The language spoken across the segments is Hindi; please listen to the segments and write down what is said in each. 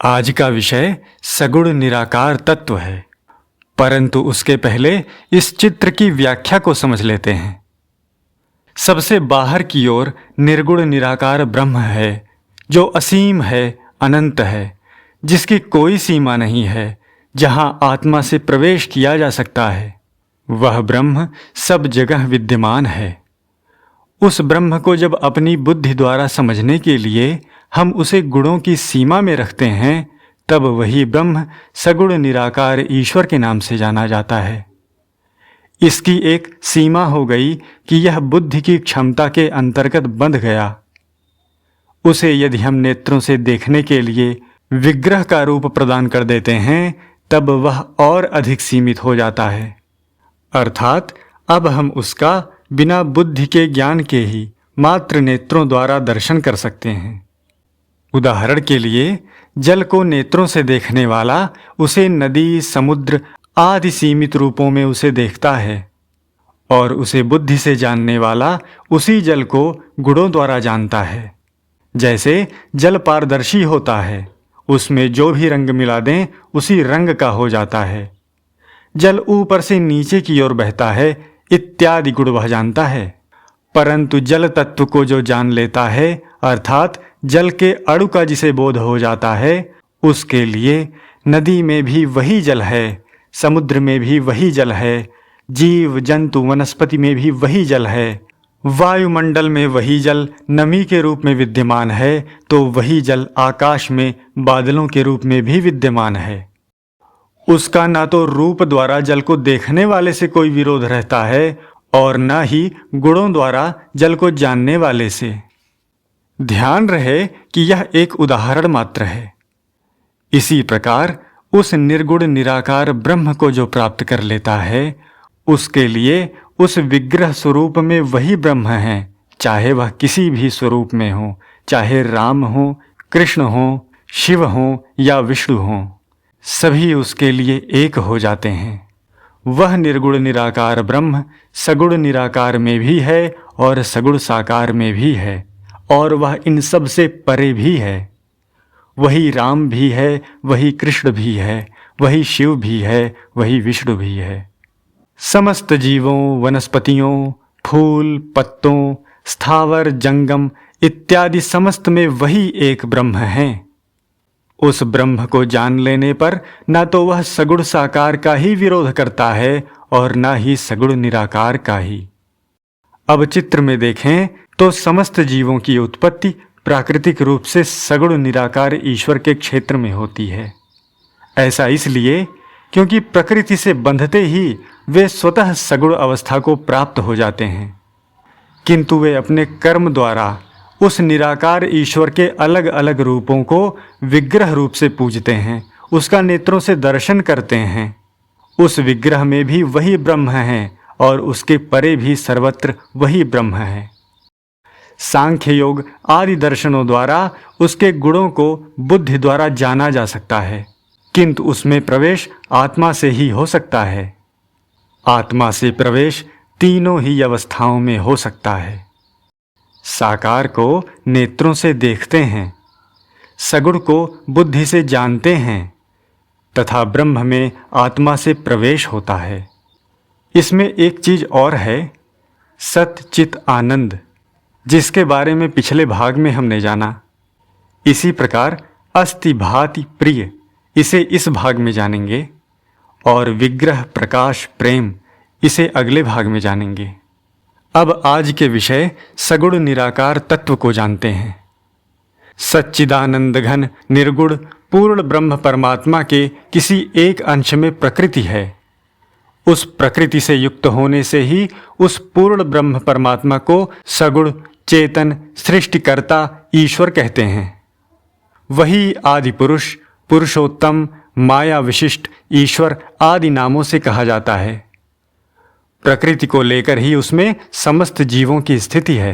आज का विषय सगुण निराकार तत्व है, परंतु उसके पहले इस चित्र की व्याख्या को समझ लेते हैं। सबसे बाहर की ओर निर्गुण निराकार ब्रह्म है, जो असीम है, अनंत है, जिसकी कोई सीमा नहीं है, जहां आत्मा से प्रवेश किया जा सकता है। वह ब्रह्म सब जगह विद्यमान है। उस ब्रह्म को जब अपनी बुद्धि द्वारा समझने के लिए हम उसे गुणों की सीमा में रखते हैं, तब वही ब्रह्म सगुण निराकार ईश्वर के नाम से जाना जाता है। इसकी एक सीमा हो गई कि यह बुद्धि की क्षमता के अंतर्गत बंध गया। उसे यदि हम नेत्रों से देखने के लिए विग्रह का रूप प्रदान कर देते हैं, तब वह और अधिक सीमित हो जाता है। अर्थात अब हम उसका बिना बुद्धि के ज्ञान के ही मात्र नेत्रों द्वारा दर्शन कर सकते हैं। उदाहरण के लिए, जल को नेत्रों से देखने वाला उसे नदी, समुद्र आदि सीमित रूपों में उसे देखता है, और उसे बुद्धि से जानने वाला उसी जल को गुणों द्वारा जानता है। जैसे जल पारदर्शी होता है, उसमें जो भी रंग मिला दें उसी रंग का हो जाता है। जल ऊपर से नीचे की ओर बहता है इत्यादि गुण वह जानता है। परंतु जल तत्व को जो जान लेता है, अर्थात जल के अणु का जिसे बोध हो जाता है, उसके लिए नदी में भी वही जल है, समुद्र में भी वही जल है, जीव जंतु वनस्पति में भी वही जल है, वायुमंडल में वही जल नमी के रूप में विद्यमान है, तो वही जल आकाश में बादलों के रूप में भी विद्यमान है। उसका ना तो रूप द्वारा जल को देखने वाले से कोई विरोध रहता है, और न ही गुणों द्वारा जल को जानने वाले से। ध्यान रहे कि यह एक उदाहरण मात्र है। इसी प्रकार उस निर्गुण निराकार ब्रह्म को जो प्राप्त कर लेता है, उसके लिए उस विग्रह स्वरूप में वही ब्रह्म है, चाहे वह किसी भी स्वरूप में हो, चाहे राम हो, कृष्ण हो, शिव हो या विष्णु हो, सभी उसके लिए एक हो जाते हैं। वह निर्गुण निराकार ब्रह्म सगुण निराकार में भी है और सगुण साकार में भी है, और वह इन सब से परे भी है। वही राम भी है, वही कृष्ण भी है, वही शिव भी है, वही विष्णु भी है। समस्त जीवों, वनस्पतियों, फूल पत्तों, स्थावर जंगम इत्यादि समस्त में वही एक ब्रह्म है। उस ब्रह्म को जान लेने पर न तो वह सगुण साकार का ही विरोध करता है और न ही सगुण निराकार का ही। अब चित्र में देखें तो समस्त जीवों की उत्पत्ति प्राकृतिक रूप से सगुण निराकार ईश्वर के क्षेत्र में होती है। ऐसा इसलिए क्योंकि प्रकृति से बंधते ही वे स्वतः सगुण अवस्था को प्राप्त हो जाते हैं, किंतु वे अपने कर्म द्वारा उस निराकार ईश्वर के अलग अलग रूपों को विग्रह रूप से पूजते हैं, उसका नेत्रों से दर्शन करते हैं। उस विग्रह में भी वही ब्रह्म है और उसके परे भी सर्वत्र वही ब्रह्म है। सांख्य योग आदि दर्शनों द्वारा उसके गुणों को बुद्धि द्वारा जाना जा सकता है, किंतु उसमें प्रवेश आत्मा से ही हो सकता है। आत्मा से प्रवेश तीनों ही अवस्थाओं में हो सकता है। साकार को नेत्रों से देखते हैं, सगुण को बुद्धि से जानते हैं, तथा ब्रह्म में आत्मा से प्रवेश होता है। इसमें एक चीज और है, सत चित आनंद, जिसके बारे में पिछले भाग में हमने जाना। इसी प्रकार अस्ति भाति प्रिय, इसे इस भाग में जानेंगे, और विग्रह प्रकाश प्रेम, इसे अगले भाग में जानेंगे। अब आज के विषय सगुण निराकार तत्व को जानते हैं। सच्चिदानंद घन निर्गुण पूर्ण ब्रह्म परमात्मा के किसी एक अंश में प्रकृति है। उस प्रकृति से युक्त होने से ही उस पूर्ण ब्रह्म परमात्मा को सगुण चेतन सृष्टिकर्ता ईश्वर कहते हैं। वही आदि पुरुष, पुरुषोत्तम, माया विशिष्ट ईश्वर आदि नामों से कहा जाता है। प्रकृति को लेकर ही उसमें समस्त जीवों की स्थिति है।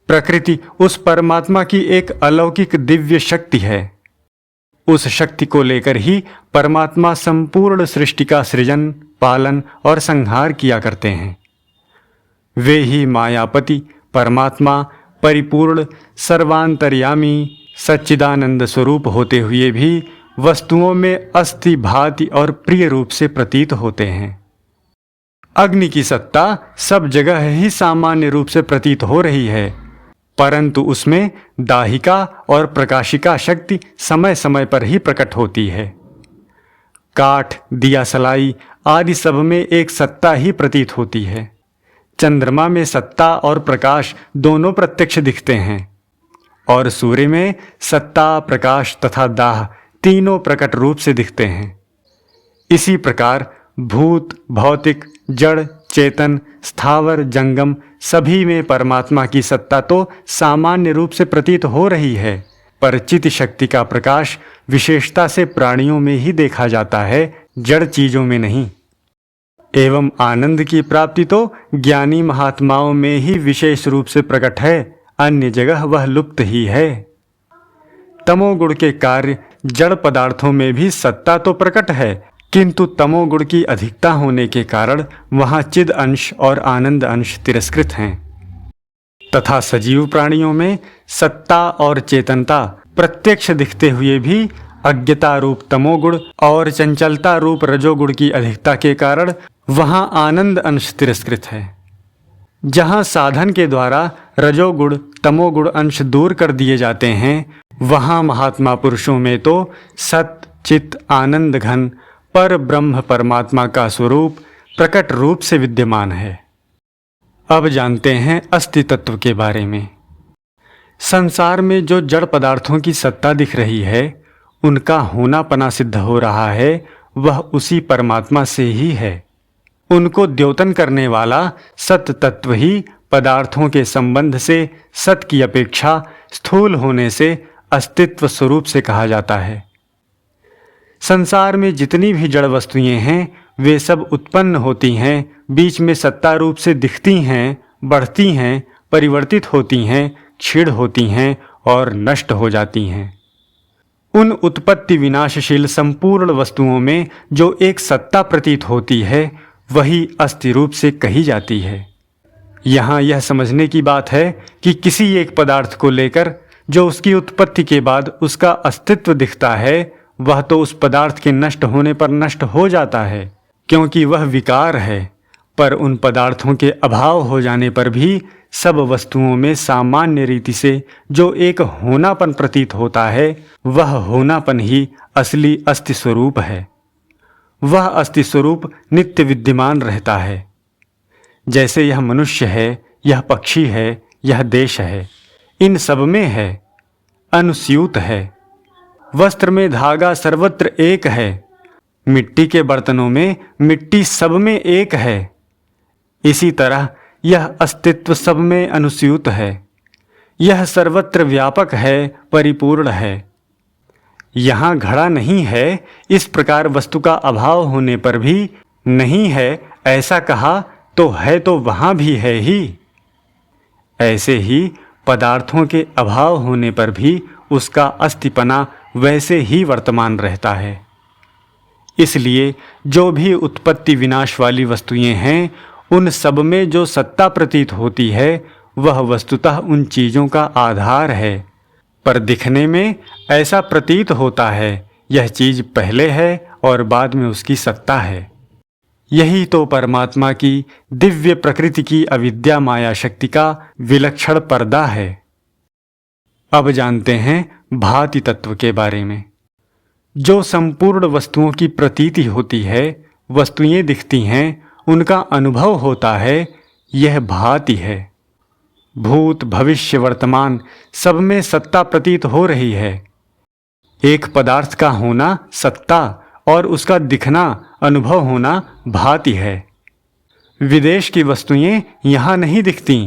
प्रकृति उस परमात्मा की एक अलौकिक दिव्य शक्ति है। उस शक्ति को लेकर ही परमात्मा संपूर्ण सृष्टि का सृजन, पालन और संहार किया करते हैं। वे ही मायापति परमात्मा परिपूर्ण, सर्वांतर्यामी, सच्चिदानंद स्वरूप होते हुए भी वस्तुओं में अस्थि भांति और प्रिय रूप से प्रतीत होते हैं। अग्नि की सत्ता सब जगह ही सामान्य रूप से प्रतीत हो रही है, परंतु उसमें दाहिका और प्रकाशिका शक्ति समय समय पर ही प्रकट होती है। काठ, दिया सलाई आदि सब में एक सत्ता ही प्रतीत होती है। चंद्रमा में सत्ता और प्रकाश दोनों प्रत्यक्ष दिखते हैं और सूर्य में सत्ता, प्रकाश तथा दाह तीनों प्रकट रूप से दिखते हैं। इसी प्रकार भूत, भौतिक, जड़, चेतन, स्थावर, जंगम सभी में परमात्मा की सत्ता तो सामान्य रूप से प्रतीत हो रही है, पर चित्त शक्ति का प्रकाश विशेषता से प्राणियों में ही देखा जाता है, जड़ चीजों में नहीं। एवं आनंद की प्राप्ति तो ज्ञानी महात्माओं में ही विशेष रूप से प्रकट है, अन्य जगह वह लुप्त ही है। तमोगुण के कार्य जड़ पदार्थों में भी सत्ता तो प्रकट है, किंतु तमोगुण की अधिकता होने के कारण वहां चिद अंश और आनंद अंश तिरस्कृत हैं। तथा सजीव प्राणियों में सत्ता और चेतनता प्रत्यक्ष दिखते हुए भी अज्ञता रूप तमोगुण और चंचलता रूप रजोगुण की अधिकता के कारण वहां आनंद अंश तिरस्कृत है। जहां साधन के द्वारा रजोगुण तमोगुण अंश दूर कर दिए जाते हैं, वहां महात्मा पुरुषों में तो सत चित आनंद घन पर ब्रह्म परमात्मा का स्वरूप प्रकट रूप से विद्यमान है। अब जानते हैं अस्थि तत्व के बारे में। संसार में जो जड़ पदार्थों की सत्ता दिख रही है, उनका होनापना सिद्ध हो रहा है, वह उसी परमात्मा से ही है। उनको द्योतन करने वाला सत तत्व ही पदार्थों के संबंध से सत की अपेक्षा स्थूल होने से अस्तित्व स्वरूप से कहा जाता है। संसार में जितनी भी जड़ वस्तुएं हैं, वे सब उत्पन्न होती हैं, बीच में सत्ता रूप से दिखती हैं, बढ़ती हैं, परिवर्तित होती हैं, क्षीण होती हैं और नष्ट हो जाती हैं। उन उत्पत्ति विनाशशील संपूर्ण वस्तुओं में जो एक सत्ता प्रतीत होती है, वही अस्थि रूप से कही जाती है। यहाँ यह समझने की बात है कि किसी एक पदार्थ को लेकर जो उसकी उत्पत्ति के बाद उसका अस्तित्व दिखता है, वह तो उस पदार्थ के नष्ट होने पर नष्ट हो जाता है, क्योंकि वह विकार है। पर उन पदार्थों के अभाव हो जाने पर भी सब वस्तुओं में सामान्य रीति से जो एक होनापन प्रतीत होता है, वह होनापन ही असली अस्थि स्वरूप है। वह अस्थि स्वरूप नित्य विद्यमान रहता है। जैसे यह मनुष्य है, यह पक्षी है, यह देश है, इन सब में है, अनुस्यूत है। वस्त्र में धागा सर्वत्र एक है, मिट्टी के बर्तनों में मिट्टी सब में एक है। इसी तरह यह अस्तित्व सब में अनुस्यूत है। यह सर्वत्र व्यापक है, परिपूर्ण है। यहाँ घड़ा नहीं है, इस प्रकार वस्तु का अभाव होने पर भी नहीं है ऐसा कहा तो है तो वहाँ भी है ही। ऐसे ही पदार्थों के अभाव होने पर भी उसका अस्तिपना वैसे ही वर्तमान रहता है। इसलिए जो भी उत्पत्ति विनाश वाली वस्तुएं हैं, उन सब में जो सत्ता प्रतीत होती है, वह वस्तुतः उन चीज़ों का आधार है, पर दिखने में ऐसा प्रतीत होता है यह चीज़ पहले है और बाद में उसकी सत्ता है। यही तो परमात्मा की दिव्य प्रकृति की अविद्या माया शक्ति का विलक्षण पर्दा है। अब जानते हैं भाति तत्व के बारे में। जो संपूर्ण वस्तुओं की प्रतीति होती है, वस्तुएं दिखती हैं, उनका अनुभव होता है, यह भाति है। भूत भविष्य वर्तमान सब में सत्ता प्रतीत हो रही है। एक पदार्थ का होना सत्ता और उसका दिखना अनुभव होना भाति है। विदेश की वस्तुएं यहाँ नहीं दिखती,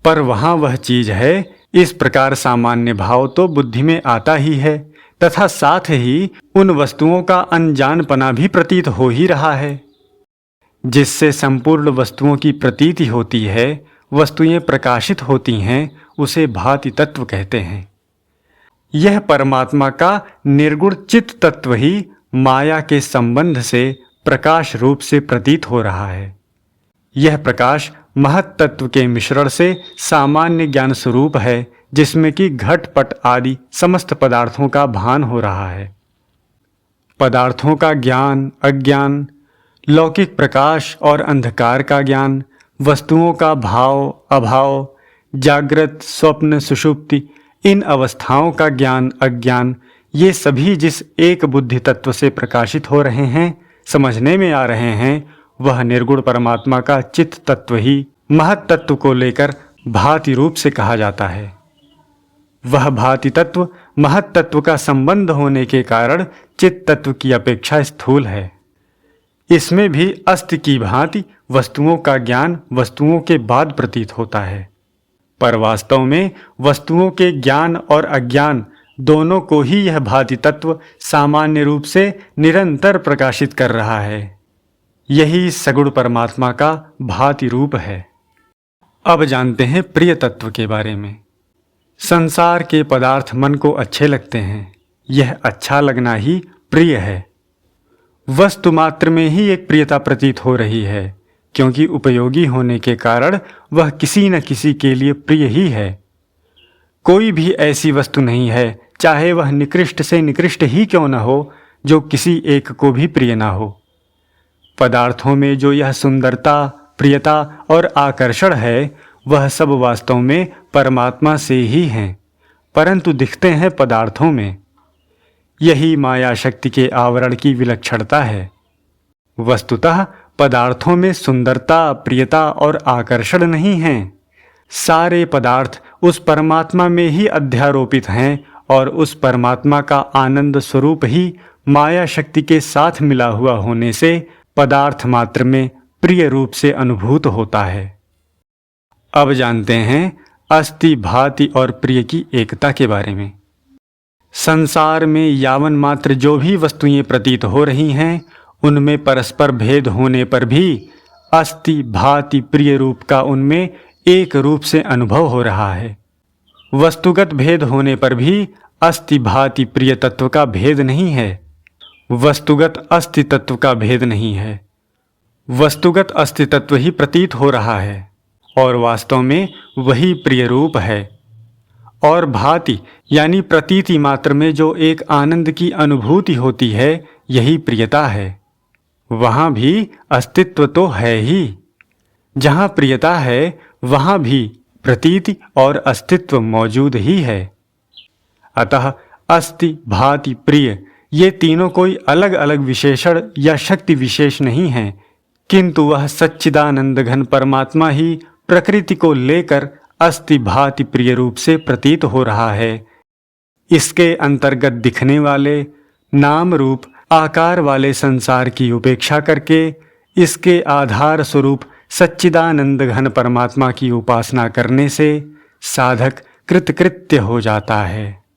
पर वहाँ वह चीज है। इस प्रकार सामान्य भाव तो बुद्धि में आता ही है, तथा साथ ही उन वस्तुओं का अनजानपना भी प्रतीत हो ही रहा है। जिससे संपूर्ण वस्तुओं की प्रतीति होती है, वस्तुएं प्रकाशित होती हैं, उसे भाति तत्व कहते हैं। यह परमात्मा का निर्गुण चित्त तत्व ही माया के संबंध से प्रकाश रूप से प्रतीत हो रहा है। यह प्रकाश महत तत्व के मिश्रण से सामान्य ज्ञान स्वरूप है, जिसमें कि घट-पट आदि समस्त पदार्थों का भान हो रहा है। पदार्थों का ज्ञान, अज्ञान, लौकिक प्रकाश और अंधकार का ज्ञान, वस्तुओं का भाव, अभाव, जागृत, स्वप्न, सुषुप्ति, इन अवस्थाओं का ज्ञान, अज्ञान, ये सभी जिस एक बुद्धि तत्व से प्रकाशित हो रहे हैं, समझने में आ रहे हैं, वह निर्गुण परमात्मा का चित्त तत्व ही महत तत्व को लेकर भाति रूप से कहा जाता है। वह भाति तत्व महत तत्व का संबंध होने के कारण चित्त तत्व की अपेक्षा स्थूल है। इसमें भी अस्ति की भांति वस्तुओं का ज्ञान वस्तुओं के बाद प्रतीत होता है, पर वास्तव में वस्तुओं के ज्ञान और अज्ञान दोनों को ही यह भाति तत्व सामान्य रूप से निरंतर प्रकाशित कर रहा है। यही सगुण परमात्मा का भाति रूप है। अब जानते हैं प्रिय तत्व के बारे में। संसार के पदार्थ मन को अच्छे लगते हैं, यह अच्छा लगना ही प्रिय है। वस्तु मात्र में ही एक प्रियता प्रतीत हो रही है, क्योंकि उपयोगी होने के कारण वह किसी न किसी के लिए प्रिय ही है। कोई भी ऐसी वस्तु नहीं है, चाहे वह निकृष्ट से निकृष्ट ही क्यों न हो, जो किसी एक को भी प्रिय ना हो। पदार्थों में जो यह सुंदरता, प्रियता और आकर्षण है, वह सब वास्तव में परमात्मा से ही हैं, परंतु दिखते हैं पदार्थों में। यही माया शक्ति के आवरण की विलक्षणता है। वस्तुतः पदार्थों में सुंदरता, प्रियता और आकर्षण नहीं हैं। सारे पदार्थ उस परमात्मा में ही अध्यारोपित हैं और उस परमात्मा का आनंद स्वरूप ही माया शक्ति के साथ मिला हुआ होने से पदार्थ मात्र में प्रिय रूप से अनुभूत होता है। अब जानते हैं अस्ति, भाति और प्रिय की एकता के बारे में। संसार में यावन मात्र जो भी वस्तुएं प्रतीत हो रही हैं, उनमें परस्पर भेद होने पर भी अस्ति, भाति, प्रिय रूप का उनमें एक रूप से अनुभव हो रहा है। वस्तुगत भेद होने पर भी अस्ति, भाति, प्रिय तत्व का भेद नहीं है। वस्तुगत अस्ति तत्व का भेद नहीं है। वस्तुगत अस्ति तत्व ही प्रतीत हो रहा है और वास्तव में वही प्रिय रूप है। और भाति यानी प्रतीति मात्र में जो एक आनंद की अनुभूति होती है, यही प्रियता है। वहाँ भी अस्तित्व तो है ही। जहाँ प्रियता है, वहाँ भी प्रतीति और अस्तित्व मौजूद ही है। अतः अस्ति, भाति, प्रिय ये तीनों कोई अलग अलग विशेषण या शक्ति विशेष नहीं हैं, किंतु वह सच्चिदानंद घन परमात्मा ही प्रकृति को लेकर अस्ति, भाति, प्रिय रूप से प्रतीत हो रहा है। इसके अंतर्गत दिखने वाले नाम रूप आकार वाले संसार की उपेक्षा करके इसके आधार स्वरूप सच्चिदानंद घन परमात्मा की उपासना करने से साधक कृतकृत्य हो जाता है।